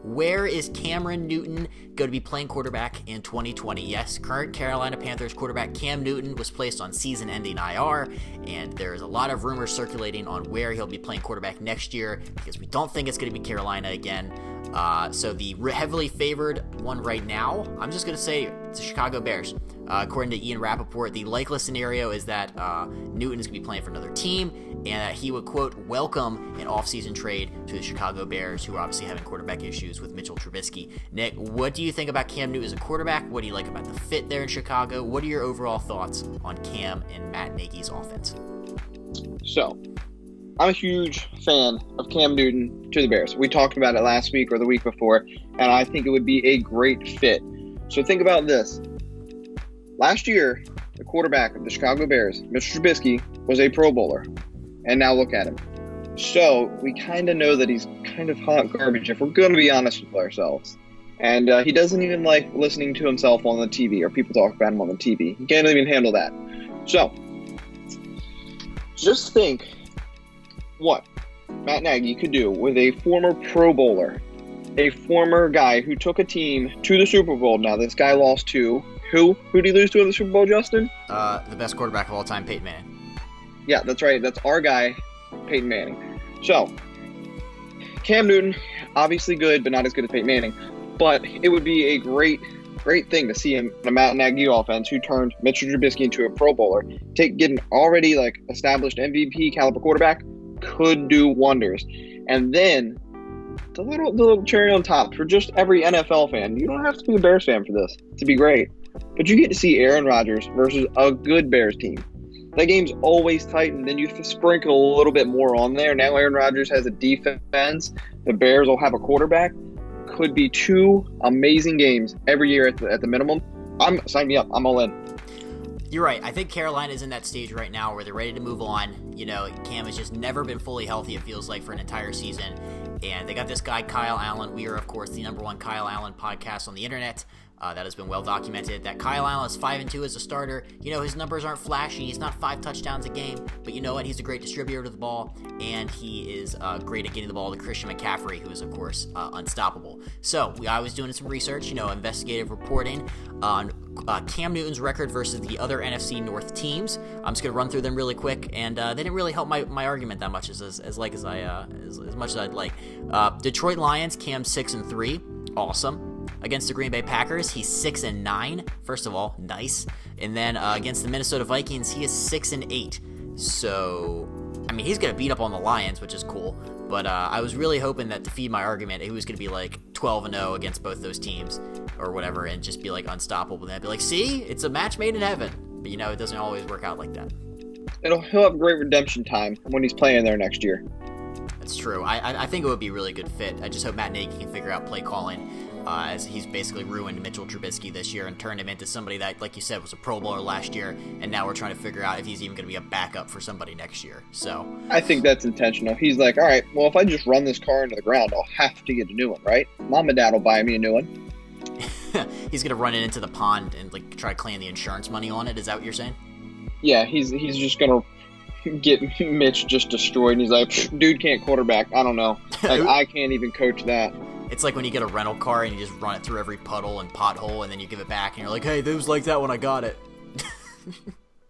Where is Cameron Newton going to be playing quarterback in 2020? Yes, current Carolina Panthers quarterback Cam Newton was placed on season-ending IR, and there's a lot of rumors circulating on where he'll be playing quarterback next year because we don't think it's going to be Carolina again. So the heavily favored one right now, I'm just going to say it's the Chicago Bears. According to Ian Rappaport, the likely scenario is that Newton is going to be playing for another team and that he would, quote, welcome an offseason trade to the Chicago Bears, who are obviously having quarterback issues with Mitchell Trubisky. Nick, what do you think about Cam Newton as a quarterback? What do you like about the fit there in Chicago? What are your overall thoughts on Cam and Matt Nagy's offense? So, I'm a huge fan of Cam Newton to the Bears. We talked about it last week or the week before, and I think it would be a great fit. So think about this. Last year, the quarterback of the Chicago Bears, Mr. Trubisky, was a Pro Bowler. And now look at him. So we kind of know that he's kind of hot garbage if we're going to be honest with ourselves. And he doesn't even like listening to himself on the TV or people talk about him on the TV. He can't even handle that. So just think what Matt Nagy could do with a former Pro Bowler, a former guy who took a team to the Super Bowl. Now, this guy lost to who? Who did he lose to in the Super Bowl, Justin? The best quarterback of all time, Peyton Manning. Yeah, that's right. That's our guy, Peyton Manning. So, Cam Newton, obviously good, but not as good as Peyton Manning. But it would be a great thing to see him in a Matt Nagy offense who turned Mitchell Trubisky into a Pro Bowler. Get an already established MVP caliber quarterback could do wonders. And then the little cherry on top for just every NFL fan. You don't have to be a Bears fan for this to be great, but you get to see Aaron Rodgers versus a good Bears team. That game's always tight, and then you sprinkle a little bit more on there. Now Aaron Rodgers has a defense. The Bears will have a quarterback. Could be two amazing games every year at the minimum. Sign me up. I'm all in. You're right. I think Carolina's in that stage right now where they're ready to move on. You know, Cam has just never been fully healthy, it feels like, for an entire season. And they got this guy, Kyle Allen. We are, of course, the number one Kyle Allen podcast on the internet. That has been well documented. That Kyle Allen is 5-2 as a starter. You know, his numbers aren't flashy. He's not 5 touchdowns a game. But you know what? He's a great distributor of the ball. And he is great at getting the ball to Christian McCaffrey, who is, of course, unstoppable. So I was doing some research, investigative reporting on Cam Newton's record versus the other NFC North teams. I'm just going to run through them really quick. And they didn't really help my argument that much as much as I'd like. Detroit Lions, Cam 6-3. Awesome. Against the Green Bay Packers, he's 6-9. First of all, nice. And then against the Minnesota Vikings, he is 6-8. So, I mean, he's going to beat up on the Lions, which is cool. But I was really hoping that to feed my argument, he was going to be 12-0 against both those teams or whatever and just be unstoppable. And I'd be see, it's a match made in heaven. But it doesn't always work out like that. He'll have great redemption time when he's playing there next year. That's true. I think it would be a really good fit. I just hope Matt Nagy can figure out play calling. As he's basically ruined Mitchell Trubisky this year and turned him into somebody that, like you said, was a Pro Bowler last year, and now we're trying to figure out if he's even going to be a backup for somebody next year. So I think that's intentional. He's all right, well, if I just run this car into the ground, I'll have to get a new one, right? Mom and Dad will buy me a new one. He's going to run it into the pond and try to claim the insurance money on it. Is that what you're saying? Yeah, he's just going to get Mitch just destroyed, and he's dude can't quarterback. I don't know. I can't even coach that. It's like when you get a rental car and you just run it through every puddle and pothole, and then you give it back, and you're like, hey, it was like that when I got it.